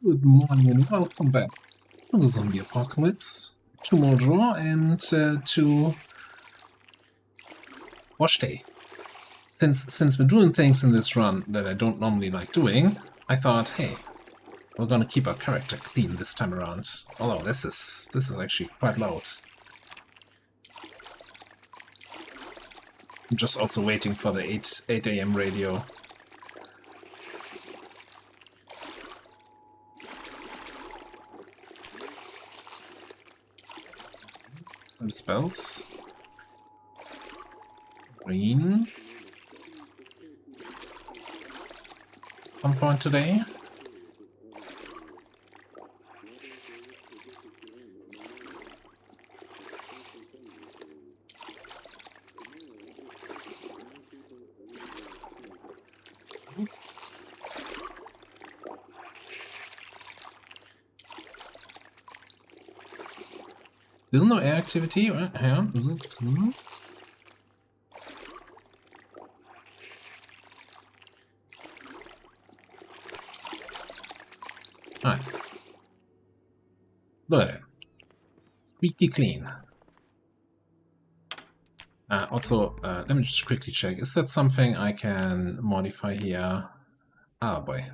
Good morning and welcome back to the zombie apocalypse, to Muldraugh and to wash day. Since we're doing things in this run that I don't normally like doing, I thought, hey, we're gonna keep our character clean this time around. Although this is actually quite loud. I'm just also waiting for the 8 AM radio. And spells. Green. At some point today. Still no air activity, right? Yeah. Alright. Look at it. Squeaky clean. Also, let me just quickly check. Is that something I can modify here? Ah, boy.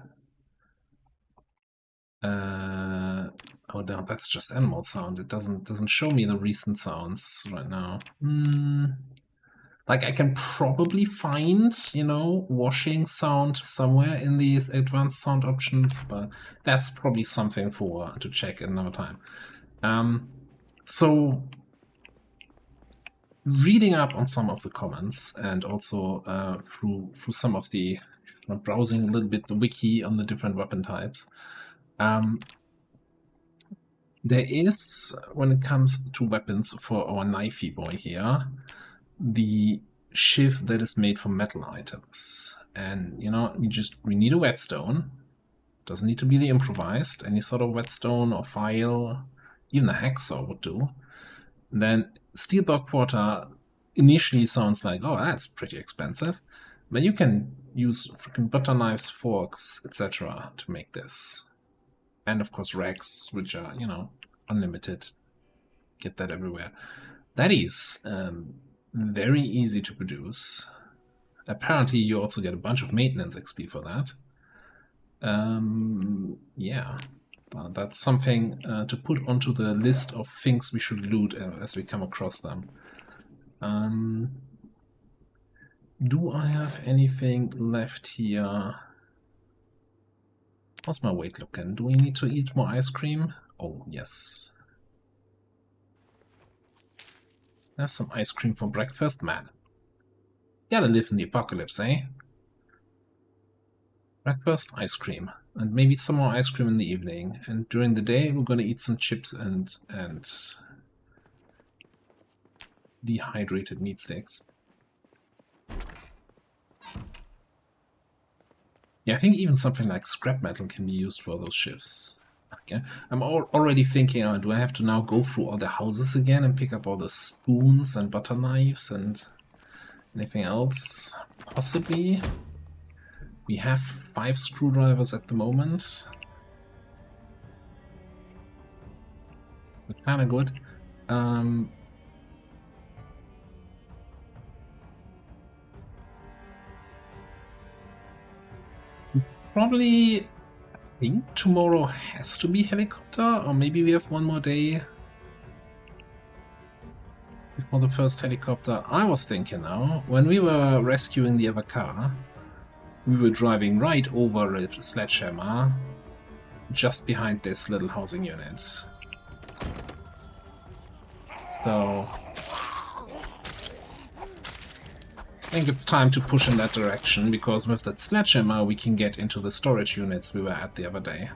Oh no, that's just animal sound. It doesn't show me the recent sounds right now. Like I can probably find, you know, washing sound somewhere in these advanced sound options, but that's probably something to check another time. So reading up on some of the comments and also through some of the browsing a little bit the wiki on the different weapon types. There is, when it comes to weapons for our knifey boy here, the shiv that is made from metal items. And, you know, we need a whetstone. Doesn't need to be the improvised. Any sort of whetstone or file, even a hacksaw would do. And then steel bar quarter initially sounds like, oh, that's pretty expensive. But you can use freaking butter knives, forks, etc. to make this. And of course rags, which are, you know, unlimited. Get that everywhere. That is very easy to produce. Apparently you also get a bunch of maintenance XP for that. Yeah, that's something to put onto the list of things we should loot as we come across them. Do I have anything left here? How's my weight looking? Do we need to eat more ice cream? Oh, yes. Have some ice cream for breakfast, man. Gotta live in the apocalypse, eh? Breakfast, ice cream. And maybe some more ice cream in the evening. And during the day, we're gonna eat some chips and dehydrated meat sticks. Yeah, I think even something like scrap metal can be used for those shifts. Okay. I'm already thinking, do I have to now go through all the houses again and pick up all the spoons and butter knives and anything else? Possibly. We have 5 screwdrivers at the moment. Kind of good. Probably, I think tomorrow has to be helicopter, or maybe we have one more day before the first helicopter. I was thinking now, when we were rescuing the other car, we were driving right over a sledgehammer, just behind this little housing unit. So I think it's time to push in that direction, because with that sledgehammer we can get into the storage units we were at the other day.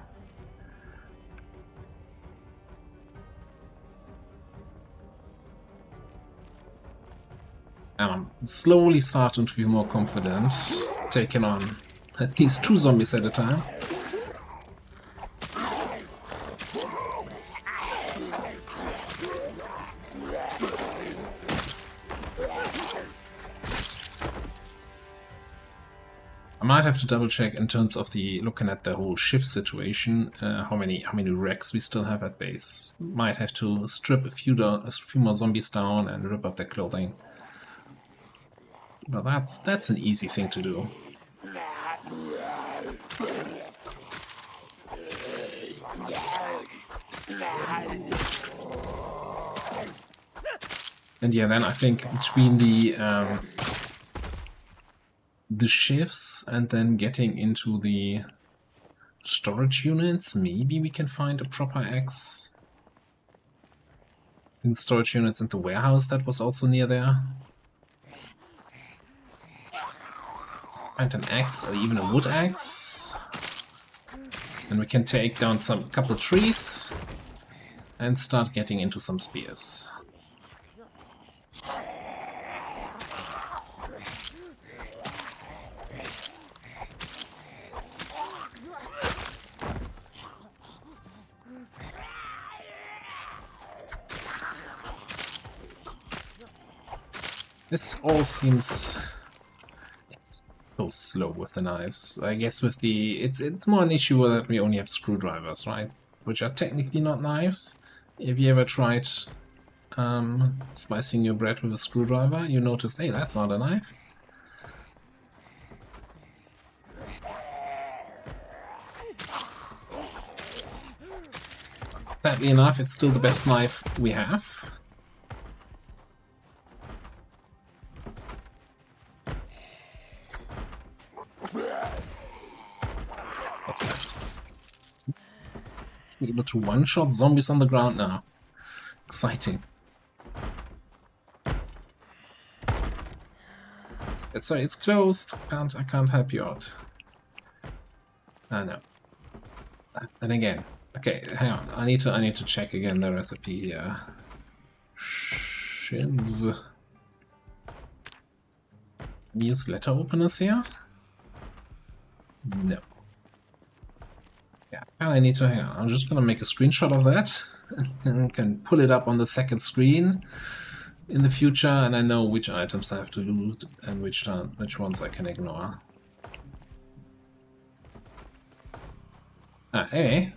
And I'm slowly starting to feel more confident, taking on at least 2 zombies at a time. I might might have to double check in terms of the looking at the whole shift situation, how many wrecks we still have at base. Might have to strip a few more zombies down and rip up their clothing. But that's an easy thing to do. And yeah, then I think between the shifts and then getting into the storage units, maybe we can find a proper axe. In the storage units in the warehouse that was also near there. Find an axe or even a wood axe. And we can take down couple trees and start getting into some spears. This all seems so slow with the knives. I guess with the it's more an issue that we only have screwdrivers, right? Which are technically not knives. If you ever tried slicing your bread with a screwdriver, you notice, hey, that's not a knife. Sadly enough, it's still the best knife we have. Able to one-shot zombies on the ground now. Exciting. Sorry, it's closed. I can't help you out. I know. And again, okay, hang on. I need to check again the recipe here. Shiv. Use letter openers here? No. Yeah, I need to hang on. I'm just gonna make a screenshot of that and can pull it up on the second screen in the future, and I know which items I have to loot and which ones I can ignore. Anyway,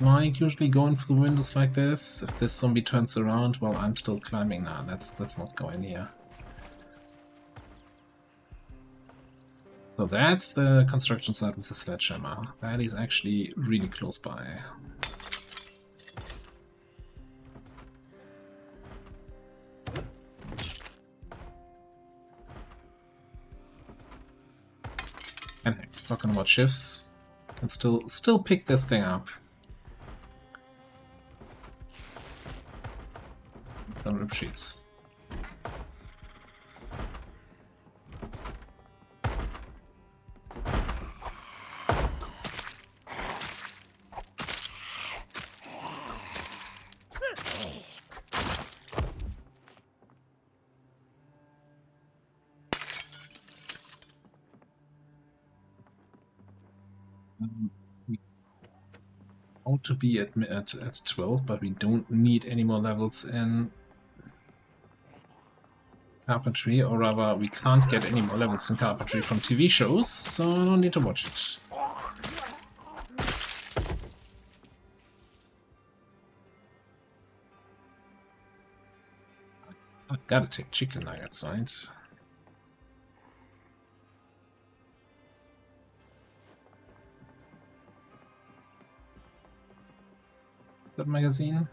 like usually going for the windows like this. If this zombie turns around, well, I'm still climbing now. Let's not go in here. So that's the construction site with the sledgehammer. That is actually really close by. And hey, talking about shifts, can still pick this thing up. Some rip sheets. We ought to be at 12, but we don't need any more levels in carpentry, or rather, we can't get any more levels in carpentry from TV shows, so I don't need to watch it. I gotta take chicken nuggets, right? That magazine.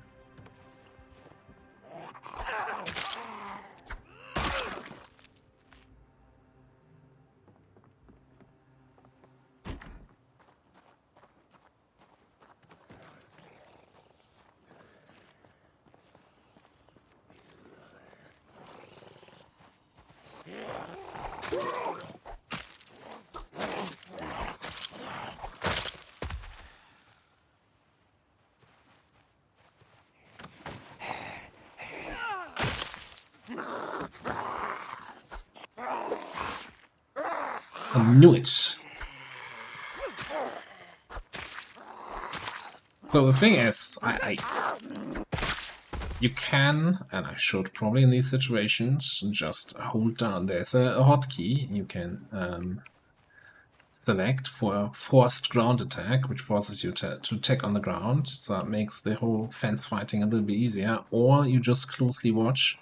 I knew it. Well, the thing is, you can, and I should probably in these situations, just hold down. There's a hotkey you can select for a forced ground attack, which forces you to attack on the ground, so that makes the whole fence fighting a little bit easier. Or you just closely watch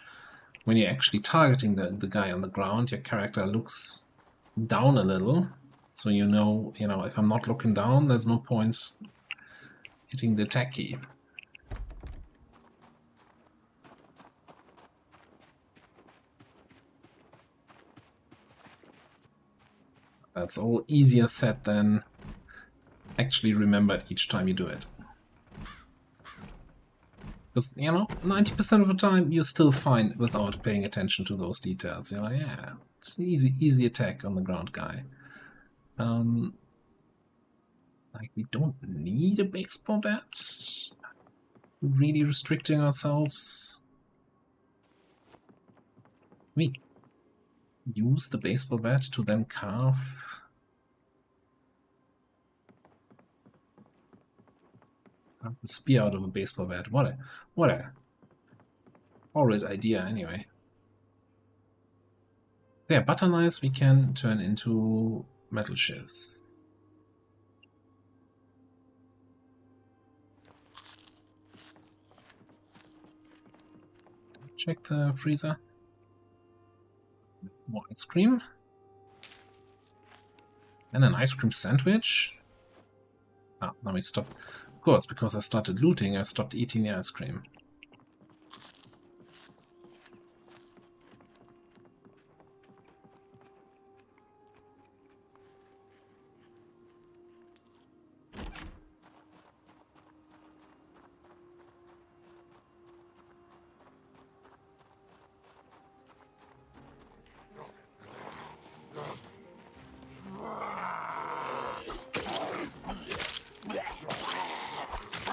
when you're actually targeting the guy on the ground. Your character looks down a little, so you know, if I'm not looking down, there's no point hitting the attack key. That's all easier said than actually remembered each time you do it. Because, 90% of the time you're still fine without paying attention to those details. You're like, yeah, it's an easy attack on the ground guy. Like, we don't need a baseball bat. Really restricting ourselves. We use the baseball bat to then carve the spear out of a baseball bat. What a horrid idea, anyway. So yeah, butter knives we can turn into metal shivs. Check the freezer. More ice cream. And an ice cream sandwich. Ah, now we stopped. Of course, because I started looting, I stopped eating the ice cream.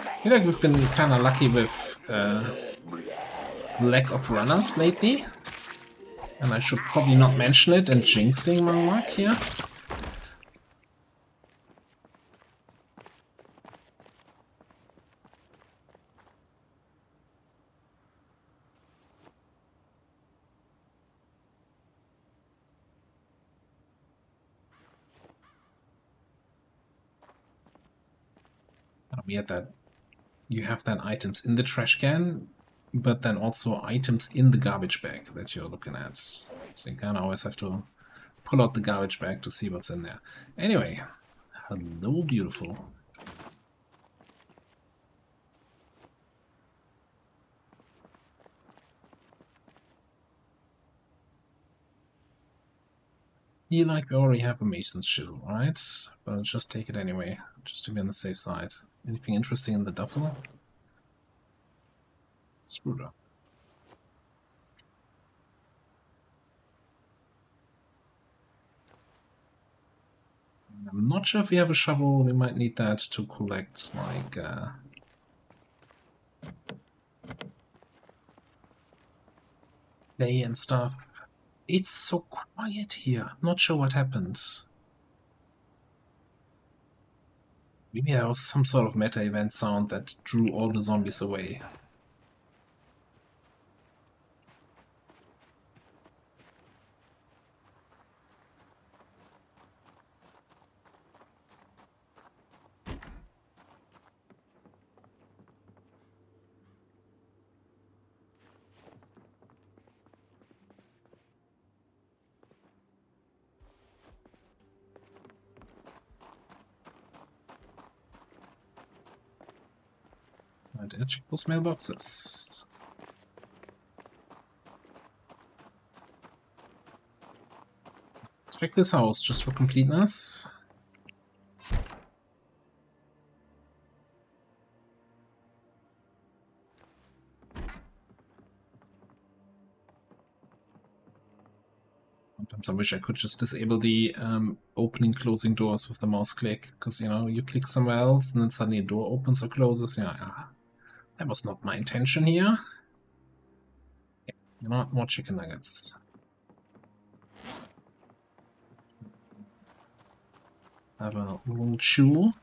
I feel like we've been kind of lucky with lack of runners lately. And I should probably not mention it and jinxing my luck here. Weird that you have then items in the trash can, but then also items in the garbage bag that you're looking at. So you kind of always have to pull out the garbage bag to see what's in there. Anyway, hello, beautiful. Feel like we already have a mason's chisel, right? But I'll just take it anyway, just to be on the safe side. Anything interesting in the duffel? Screwdriver. I'm not sure if we have a shovel. We might need that to collect, like, clay and stuff. It's so quiet here. I'm not sure what happened. Maybe there was some sort of meta event sound that drew all the zombies away. I did check those mailboxes. Let's check this house just for completeness. Sometimes I wish I could just disable the opening closing doors with the mouse click, because you click somewhere else and then suddenly a door opens or closes. That was not my intention here. More chicken nuggets. Have a little chew.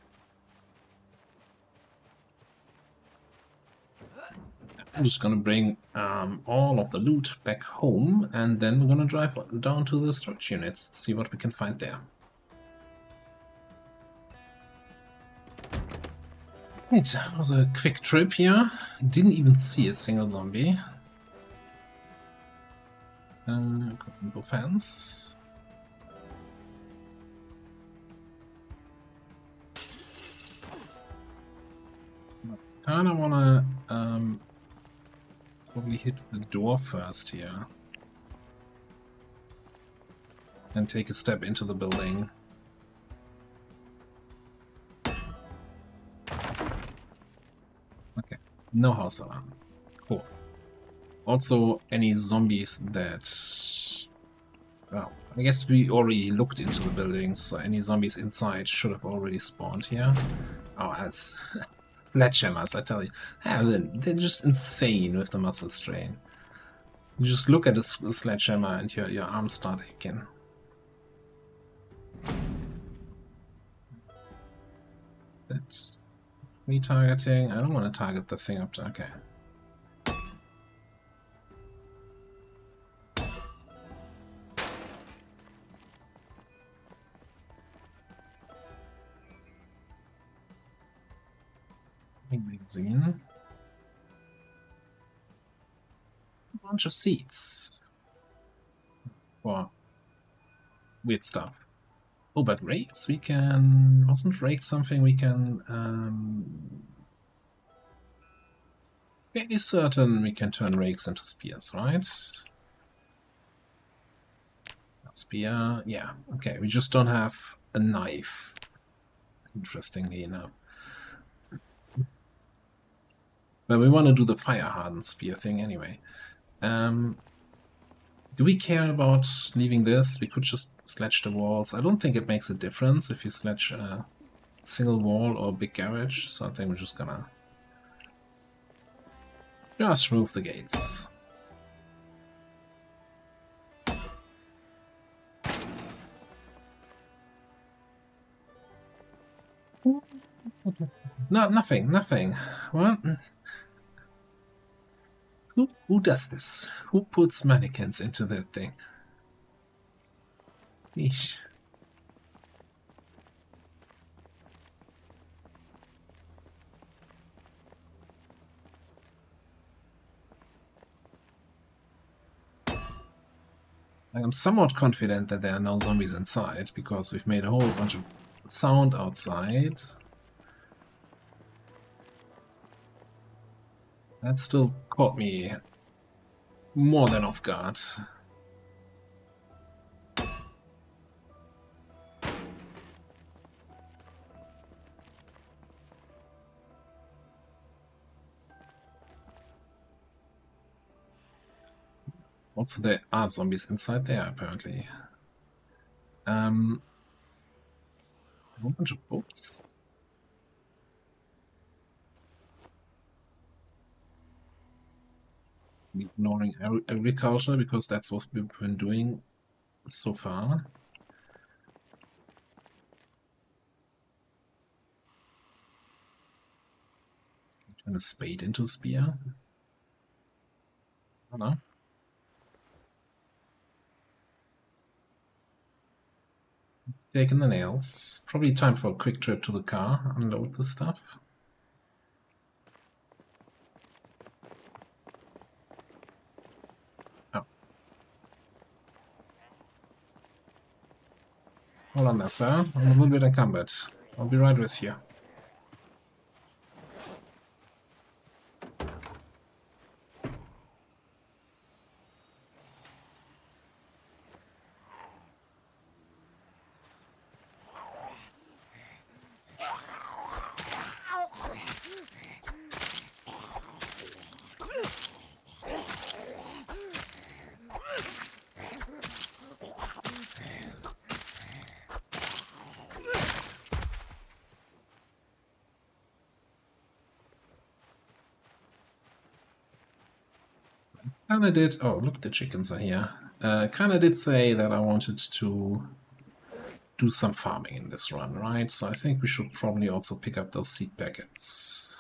I'm just gonna bring all of the loot back home, and then we're gonna drive down to the storage units, see what we can find there. Right, that was a quick trip here. Didn't even see a single zombie. Couldn't go fence. Kinda wanna probably hit the door first here. And take a step into the building. Okay, no house alarm. Cool. Also, any zombies that... Well, I guess we already looked into the buildings, so any zombies inside should have already spawned here. Oh, that's... Sledgehammers, I tell you. Yeah, they're just insane with the muscle strain. You just look at a sledgehammer and your arms start aching. That's retargeting. I don't want to target the thing up to... Okay. Magazine. A bunch of seats. For weird stuff. Oh, but rakes, we can... Wasn't rake something we can... fairly certain we can turn rakes into spears, right? A spear, yeah. Okay, we just don't have a knife. Interestingly enough. But we want to do the fire-hardened spear thing anyway. Do we care about leaving this? We could just sledge the walls. I don't think it makes a difference if you sledge a single wall or a big garage, so I think we're just gonna just remove the gates. No, nothing. What? Who does this? Who puts mannequins into that thing? Eesh. I am somewhat confident that there are no zombies inside, because we've made a whole bunch of sound outside. That still caught me more than off guard. Also, there are zombies inside there, apparently. A whole bunch of books. Ignoring agriculture, because that's what we've been doing so far. Turn a spade into a spear. I don't know. Taking the nails. Probably time for a quick trip to the car, unload the stuff. Oh. Hold on there, sir. I'm a little bit encumbered. I'll be right with you. Kinda did... Oh, look, the chickens are here. Kinda did say that I wanted to do some farming in this run, right? So I think we should probably also pick up those seed packets.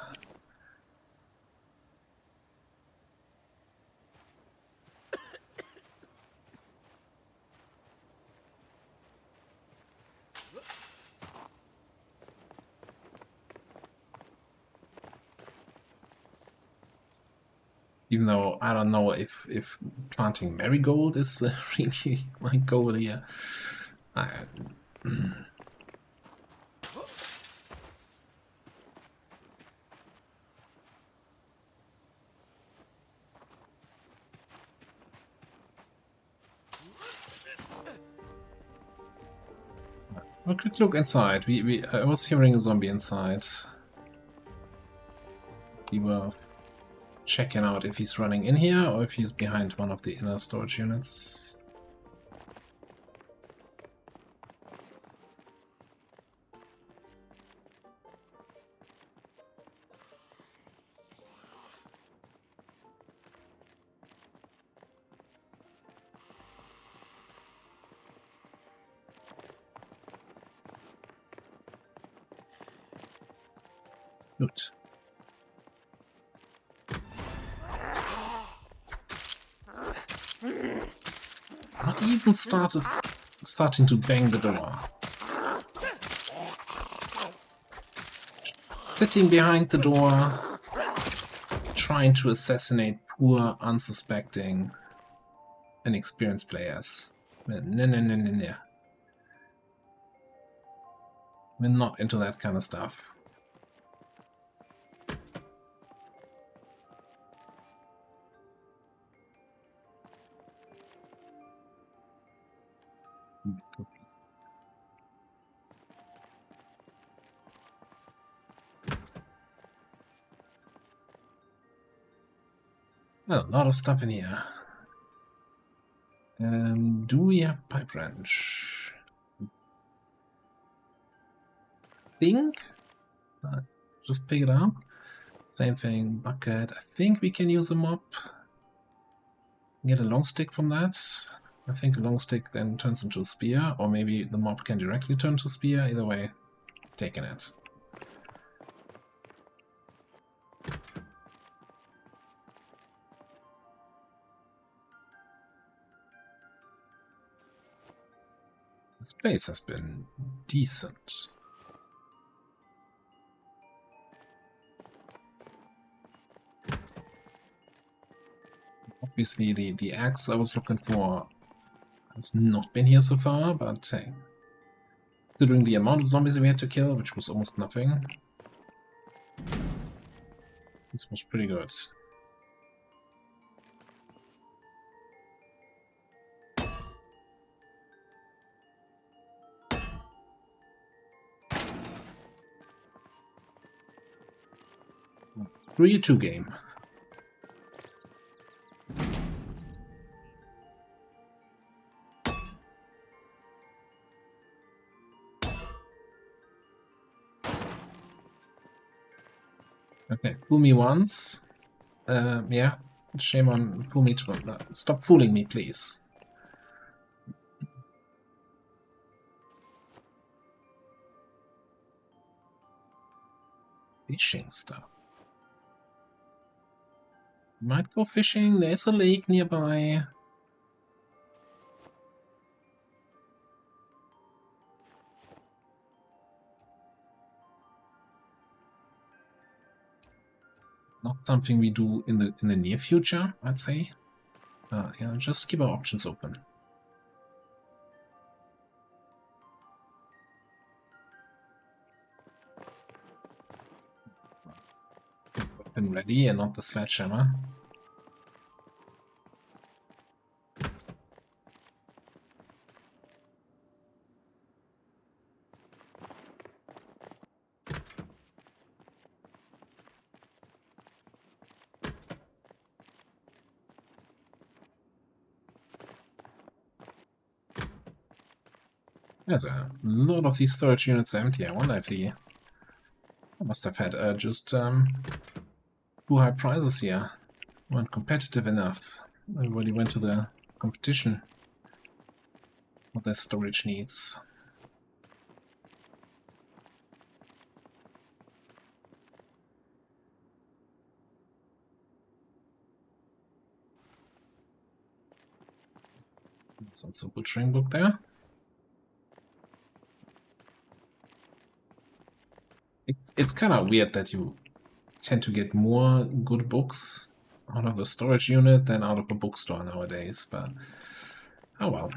Even though I don't know if planting marigold is really my goal here. A quick look inside. I was hearing a zombie inside. We were checking out if he's running in here or if he's behind one of the inner storage units. Good. Not even starting to bang the door. Sitting behind the door, trying to assassinate poor, unsuspecting, inexperienced players. No. We're not into that kind of stuff. Well, a lot of stuff in here. Do we have pipe wrench? Think? Just pick it up. Same thing, bucket. I think we can use a mop. Get a long stick from that. I think a long stick then turns into a spear, or maybe the mop can directly turn to a spear. Either way, taking it. This place has been decent. Obviously, the axe I was looking for has not been here so far, but hey, considering the amount of zombies we had to kill, which was almost nothing, this was pretty good. Screw you two game. Okay, fool me once. Yeah, shame on fool me too. Stop fooling me, please. Fishing stuff. Might go fishing. There's a lake nearby. Not something we do in the near future, I'd say. Yeah, just keep our options open. Weapon ready and not the sledgehammer. There's a lot of these storage units empty. I wonder if I must have had just too high prices here. Weren't competitive enough. Everybody went to the competition with their storage needs. There's also a butchering book there. It's kind of weird that you tend to get more good books out of the storage unit than out of the bookstore nowadays, but oh well.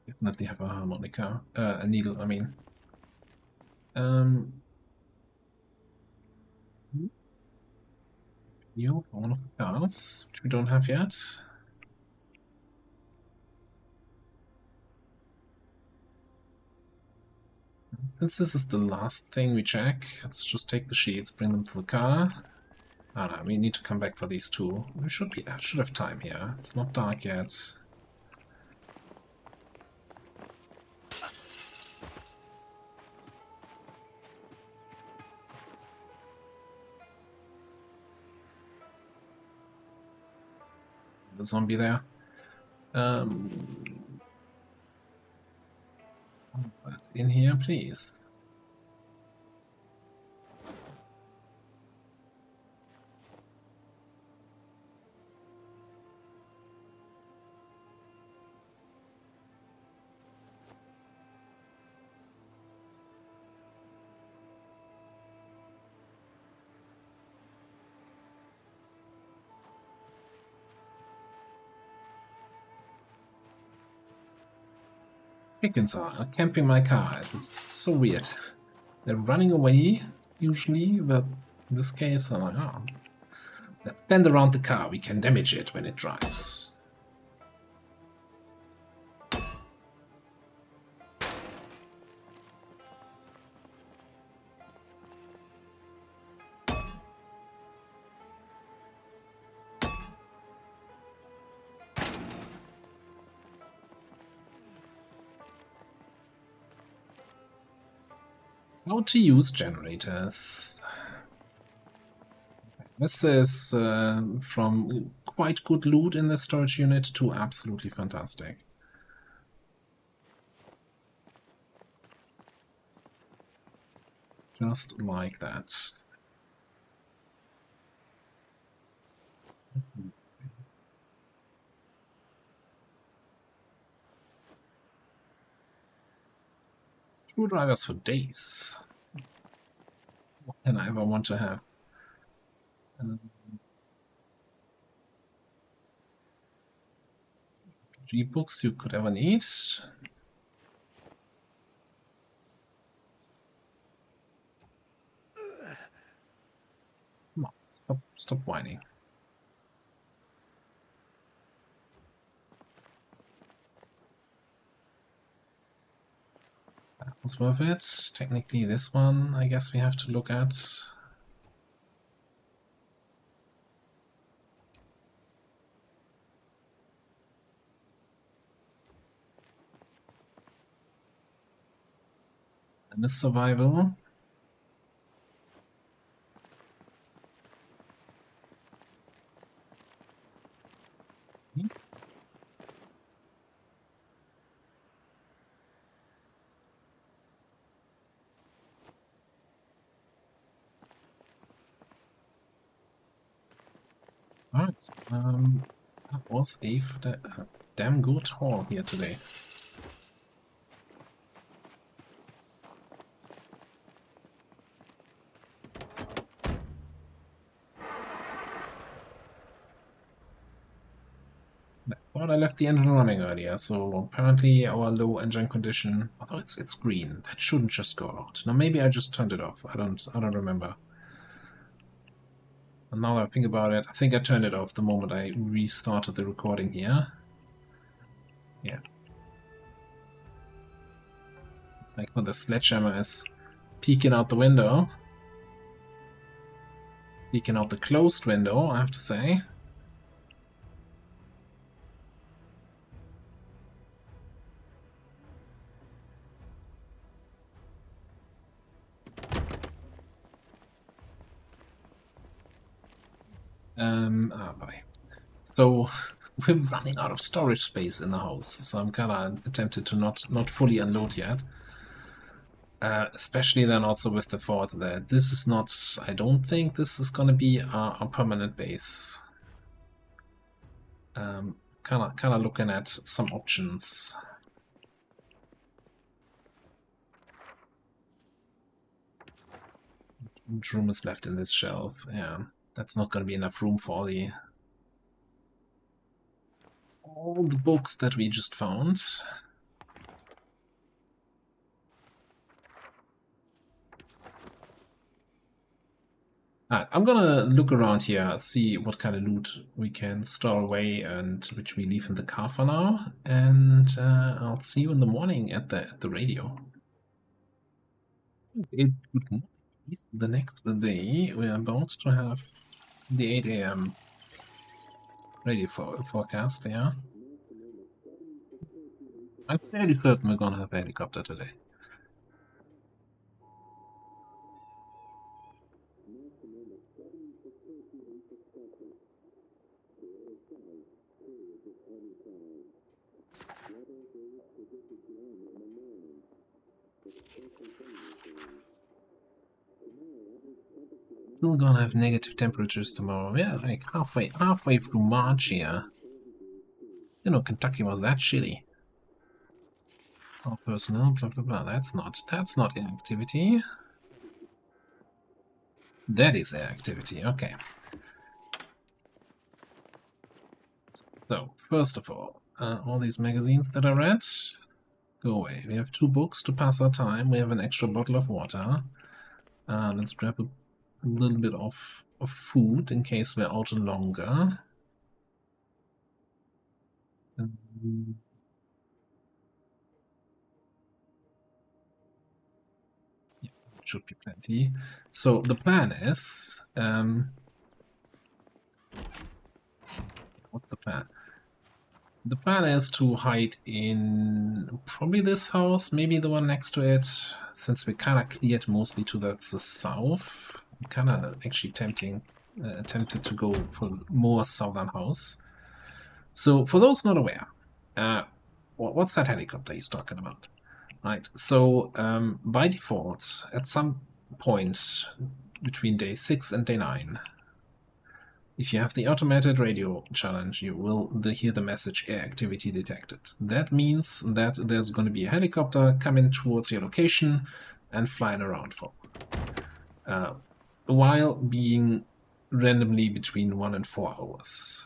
Definitely have a harmonica, a needle, I mean. You for one of the cars, which we don't have yet. Since this is the last thing we check, let's just take the sheets, bring them to the car. Ah, no, we need to come back for these two. We should have time here. It's not dark yet. The zombie there. In here, please. Chickens are camping my car. It's so weird. They're running away, usually, but in this case, I'm like, oh, let's stand around the car. We can damage it when it drives. How to use generators. This is from quite good loot in the storage unit to absolutely fantastic. Just like that. Screwdrivers for days. What can I ever want to have? G-books you could ever need. Come on, stop whining. That was worth it. Technically this one, I guess we have to look at. And this survival. Alright, that was a damn good haul here today. I thought I left the engine running earlier, so apparently our low engine condition, although it's green, that shouldn't just go out. Now maybe I just turned it off. I don't remember. And now that I think about it, I think I turned it off the moment I restarted the recording here. Yeah. Like when the sledgehammer is peeking out the window. Peeking out the closed window, I have to say. Bye. So we're running out of storage space in the house, so I'm kinda tempted to not fully unload yet. Especially then also with the thought that this is not, I don't think this is going to be a permanent base. Kind of looking at some options. How much room is left in this shelf? Yeah, that's not going to be enough room for all the books that we just found. Alright, I'm gonna look around here, see what kind of loot we can store away and which we leave in the car for now, and I'll see you in the morning at the radio. Good morning. The next day, we are about to have the 8 a.m. radio forecast, yeah? I'm fairly certain we're gonna have a helicopter today. Still gonna have negative temperatures tomorrow. Yeah, like halfway through March here. You know, Kentucky was that shitty. All personnel, blah blah blah. That's not air activity. That is air activity. Okay. So first of all these magazines that I read, go away. We have 2 books to pass our time. We have an extra bottle of water. Let's grab a little bit of food in case we're out longer. Yeah, should be plenty. So the plan is, what's the plan? The plan is to hide in probably this house, maybe the one next to it, since we kind of cleared mostly to the south. I'm kind of actually tempted to go for the more southern house. So for those not aware, what's that helicopter he's talking about? Right, so by default, at some point between day 6 and day 9, if you have the automated radio challenge, you will hear the message air activity detected. That means that there's going to be a helicopter coming towards your location and flying around for while being randomly between 1 and 4 hours.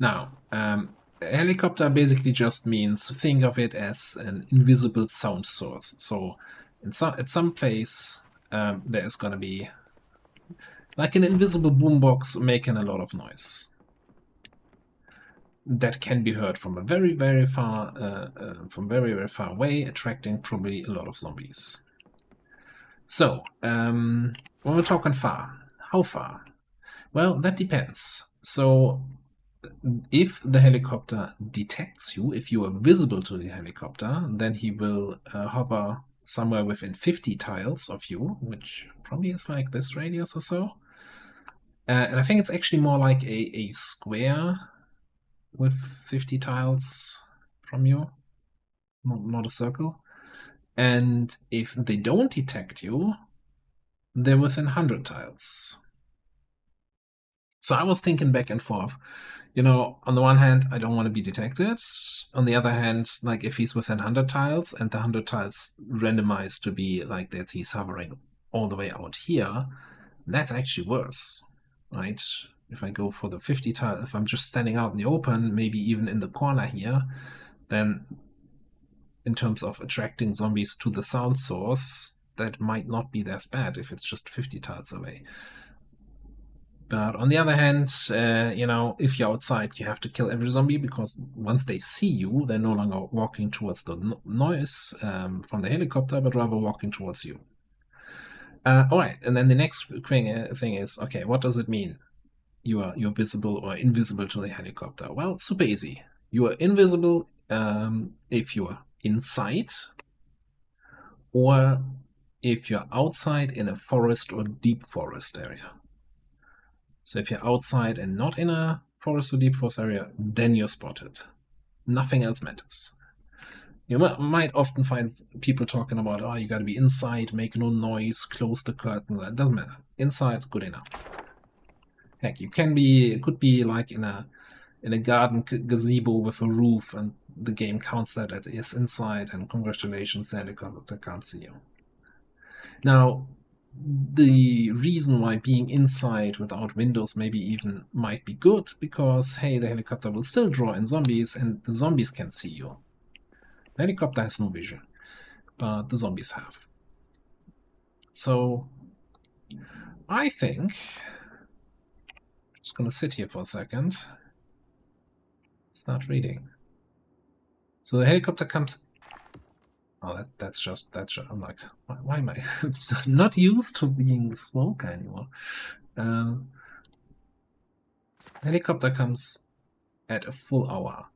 Now, a helicopter basically just means, think of it as an invisible sound source. So at some place there is going to be like an invisible boombox making a lot of noise that can be heard from a very far away, attracting probably a lot of zombies. So when we're talking far, how far? Well, that depends. So if the helicopter detects you, if you are visible to the helicopter, then he will hover somewhere within 50 tiles of you, which probably is like this radius or so. And I think it's actually more like a square with 50 tiles from you, not a circle. And if they don't detect you, they're within 100 tiles. So I was thinking back and forth. You know, on the one hand, I don't want to be detected. On the other hand, like if he's within 100 tiles and the 100 tiles randomized to be like that he's hovering all the way out here, that's actually worse, right? If I go for the 50 tile, if I'm just standing out in the open, maybe even in the corner here, then in terms of attracting zombies to the sound source, that might not be as bad if it's just 50 tiles away. But on the other hand, you know, if you're outside, you have to kill every zombie, because once they see you, they're no longer walking towards the noise from the helicopter, but rather walking towards you. Alright, and then the next thing is, okay, what does it mean? You're visible or invisible to the helicopter. Well, super easy. You are invisible if you're inside, or if you're outside in a forest or deep forest area. So if you're outside and not in a forest or deep forest area, then you're spotted. Nothing else matters. You might often find people talking about, oh, you gotta be inside, make no noise, close the curtain. That doesn't matter. Inside's good enough. Heck, you can be, it could be like in a garden gazebo with a roof, and the game counts that it is inside, and congratulations, the helicopter can't see you. Now, the reason why being inside without windows maybe even might be good, because, hey, the helicopter will still draw in zombies, and the zombies can see you. The helicopter has no vision, but the zombies have. So, I think, I'm just gonna sit here for a second, start reading. So the helicopter comes. Oh, that's just. I'm like, why am I not used to being smoke anymore? Helicopter comes at a full hour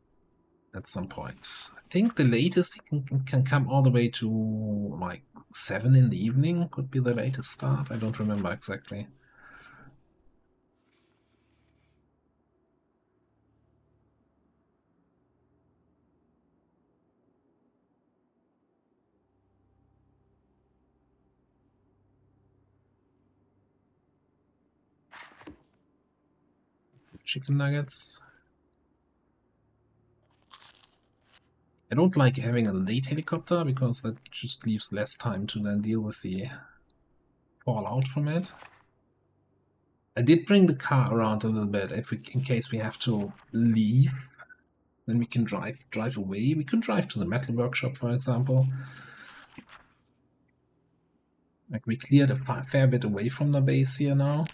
at some point. I think the latest it can come all the way to like 7 in the evening. Could be the latest start. I don't remember exactly. So chicken nuggets. I don't like having a late helicopter because that just leaves less time to then deal with the fallout from it. I did bring the car around a little bit in case we have to leave. Then we can drive away. We could drive to the metal workshop, for example. Like, we cleared a fair bit away from the base here now.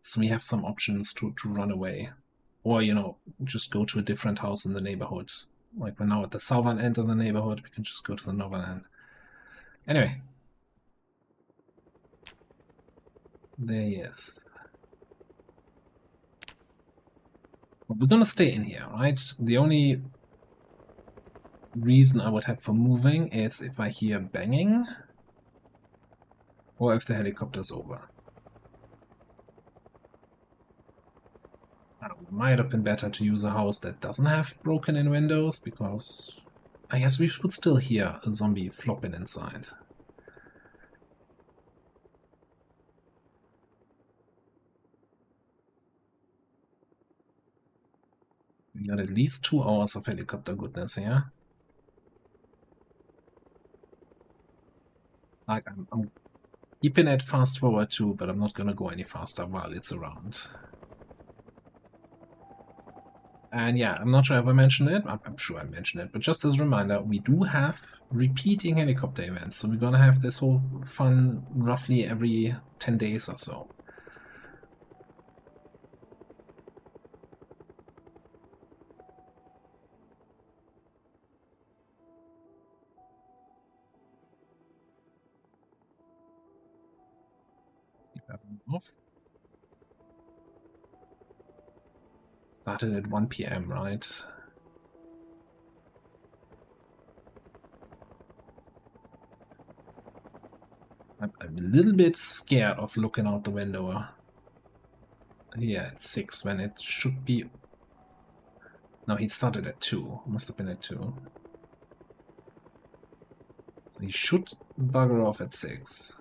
So we have some options to run away. Or, you know, just go to a different house in the neighborhood. Like, we're now at the southern end of the neighborhood, we can just go to the northern end. Anyway. There he is. Well, we're gonna stay in here, right? The only reason I would have for moving is if I hear banging, or if the helicopter's over. It might have been better to use a house that doesn't have broken-in windows, because I guess we would still hear a zombie flopping inside. We got at least 2 hours of helicopter goodness here. Like, I'm keeping it fast forward too, but I'm not gonna go any faster while it's around. And yeah, I'm not sure if I mentioned it. I'm sure I mentioned it, but just as a reminder, we do have repeating helicopter events. So we're gonna have this whole fun roughly every 10 days or so. Off. Started at 1 p.m., right? I'm a little bit scared of looking out the window here at 6 when it should be. No, he started at 2. Must have been at 2. So he should bugger off at 6.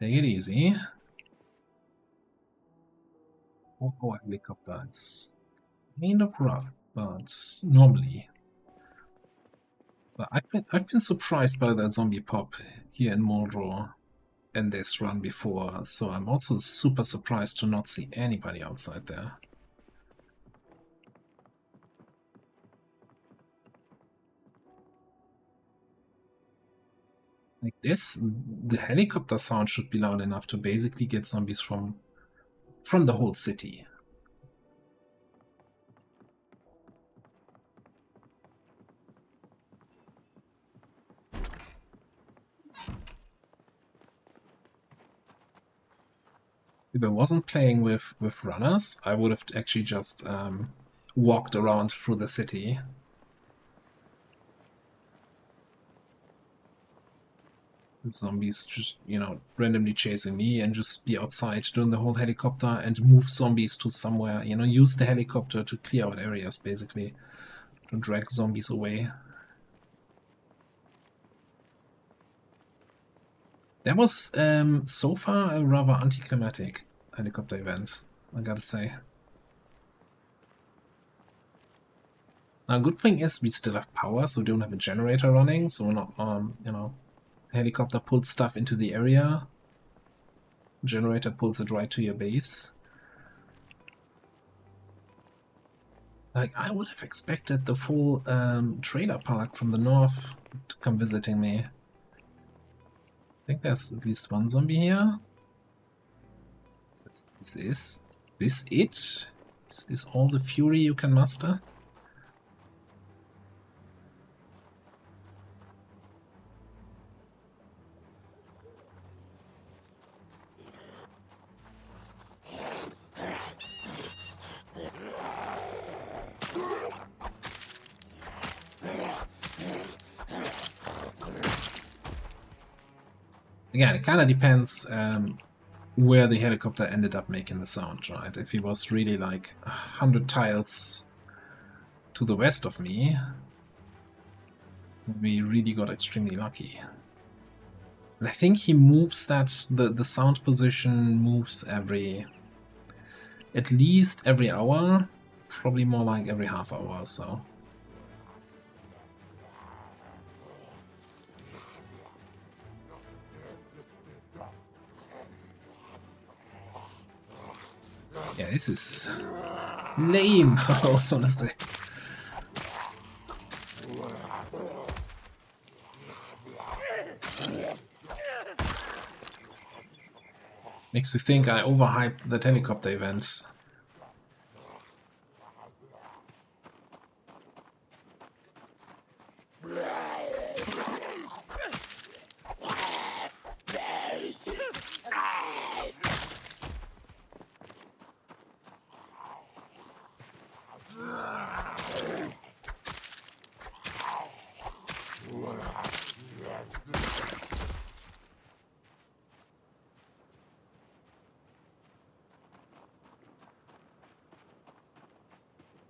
Take it easy. Oh, helicopter. It's kind of rough, but normally. But I've been surprised by that zombie pop here in Muldraugh in this run before, so I'm also super surprised to not see anybody outside there. Like this, the helicopter sound should be loud enough to basically get zombies from the whole city. If I wasn't playing with runners, I would have actually just walked around through the city. Zombies just, you know, randomly chasing me and just be outside doing the whole helicopter and move zombies to somewhere, you know, use the helicopter to clear out areas, basically, to drag zombies away. That was, so far, a rather anticlimactic helicopter event, I gotta say. Now, good thing is we still have power, so we don't have a generator running, so we're not, you know, helicopter pulls stuff into the area, generator pulls it right to your base. Like, I would have expected the full trailer park from the north to come visiting me. I think there's at least one zombie here. Is this it? Is this all the fury you can muster? Again, it kind of depends where the helicopter ended up making the sound, right? If he was really like 100 tiles to the west of me, we really got extremely lucky. And I think he moves that, the sound position moves at least every hour, probably more like every half hour or so. Yeah, this is lame, I was gonna say. Makes you think I overhyped that helicopter event.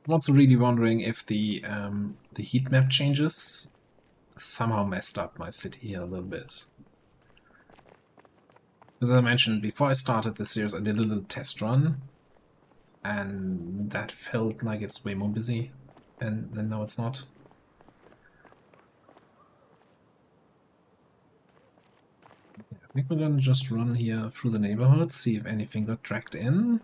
I'm also really wondering if the heat map changes somehow messed up my city here a little bit. As I mentioned, before I started the series, I did a little test run, and that felt like it's way more busy, and then now it's not. I think we're gonna just run here through the neighborhood, see if anything got dragged in.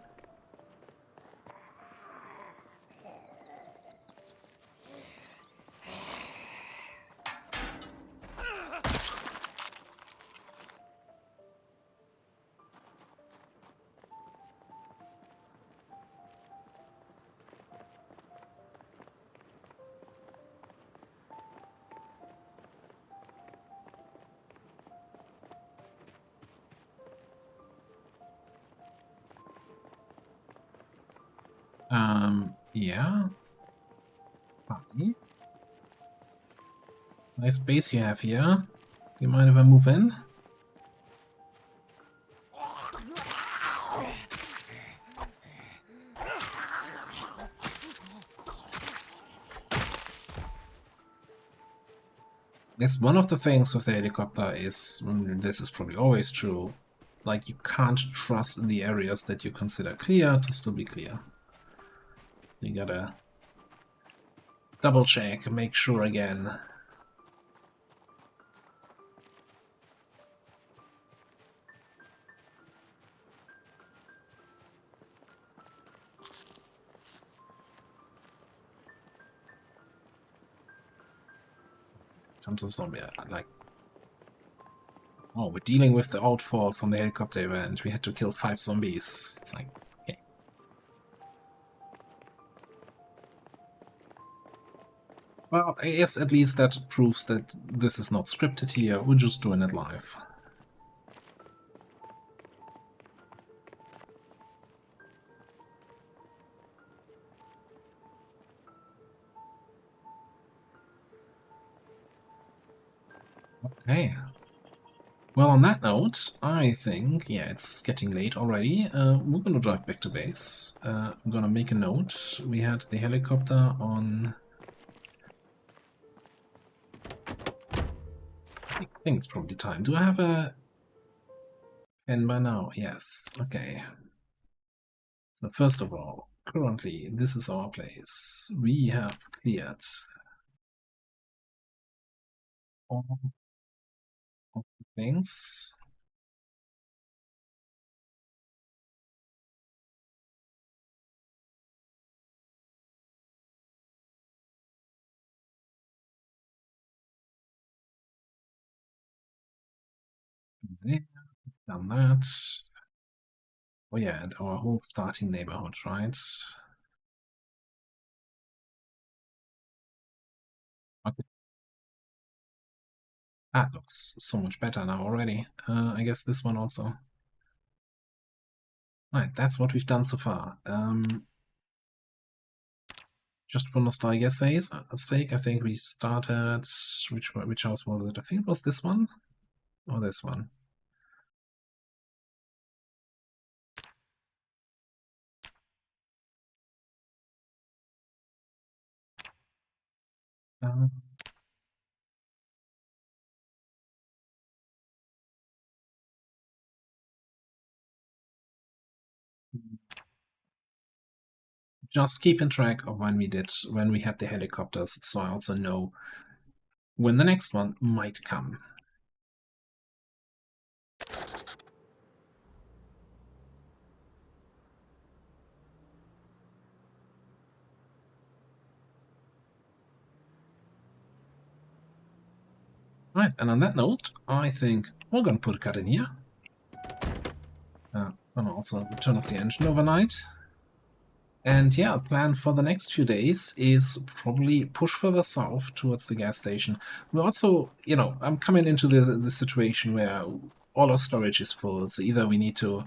Yeah. Hi. Nice base you have here. Do you mind if I move in? Yes, one of the things with the helicopter is, this is probably always true, like you can't trust in the areas that you consider clear to still be clear. You gotta double check, make sure again. In terms of zombie, like, oh, we're dealing with the outfall from the helicopter event. We had to kill 5 zombies. It's like, okay. Well, I guess at least that proves that this is not scripted here. We're just doing it live. Okay. Well, on that note, I think, yeah, it's getting late already. We're gonna drive back to base. I'm gonna make a note. We had the helicopter on... I think it's probably time. Do I have a pen by now? Yes. Okay. So first of all, currently, this is our place. We have cleared all of the things. Okay, done that. Oh yeah, and our whole starting neighborhood, right? Okay. That looks so much better now already. I guess this one also. Right, that's what we've done so far. Just for nostalgia's sake, I think we started... Which house was it? I think it was this one? Or this one? Uh, just keeping track of when we had the helicopters, so I also know when the next one might come. Right, and on that note, I think we're gonna put a cut in here. Gonna also turn off the engine overnight. And yeah, plan for the next few days is probably push further south towards the gas station. We're also, you know, I'm coming into the situation where all our storage is full, so either we need to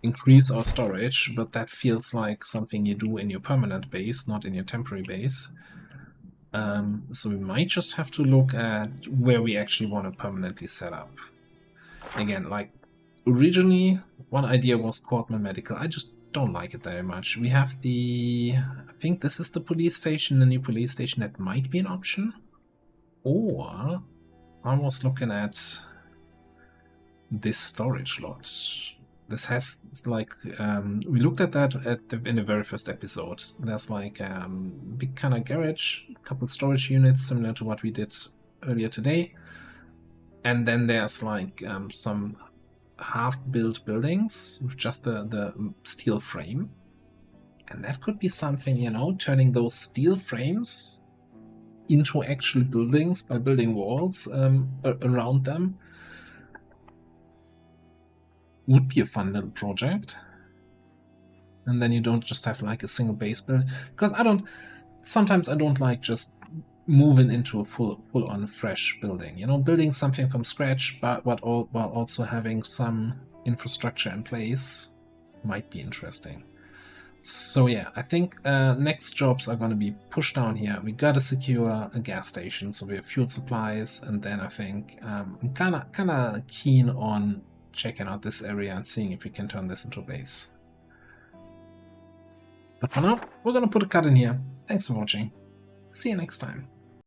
increase our storage, but that feels like something you do in your permanent base, not in your temporary base. So we might just have to look at where we actually want to permanently set up. Again, like, originally, one idea was Courtman Medical. I just don't like it very much. We have the... I think this is the police station, the new police station. That might be an option. Or I was looking at this storage lot. This has, like, we looked at that in the very first episode. There's like big kind of garage, a couple storage units similar to what we did earlier today. And then there's like some half-built buildings with just the steel frame. And that could be something, you know, turning those steel frames into actual buildings by building walls around them. Would be a fun little project. And then you don't just have like a single base build. Because sometimes I don't like just moving into a full-on fresh building. You know, building something from scratch, but while also having some infrastructure in place might be interesting. So yeah, I think next jobs are going to be pushed down here. We gotta secure a gas station, so we have fuel supplies, and then I think I'm kind of keen on checking out this area and seeing if we can turn this into a base. But for now, we're gonna put a cut in here. Thanks for watching. See you next time.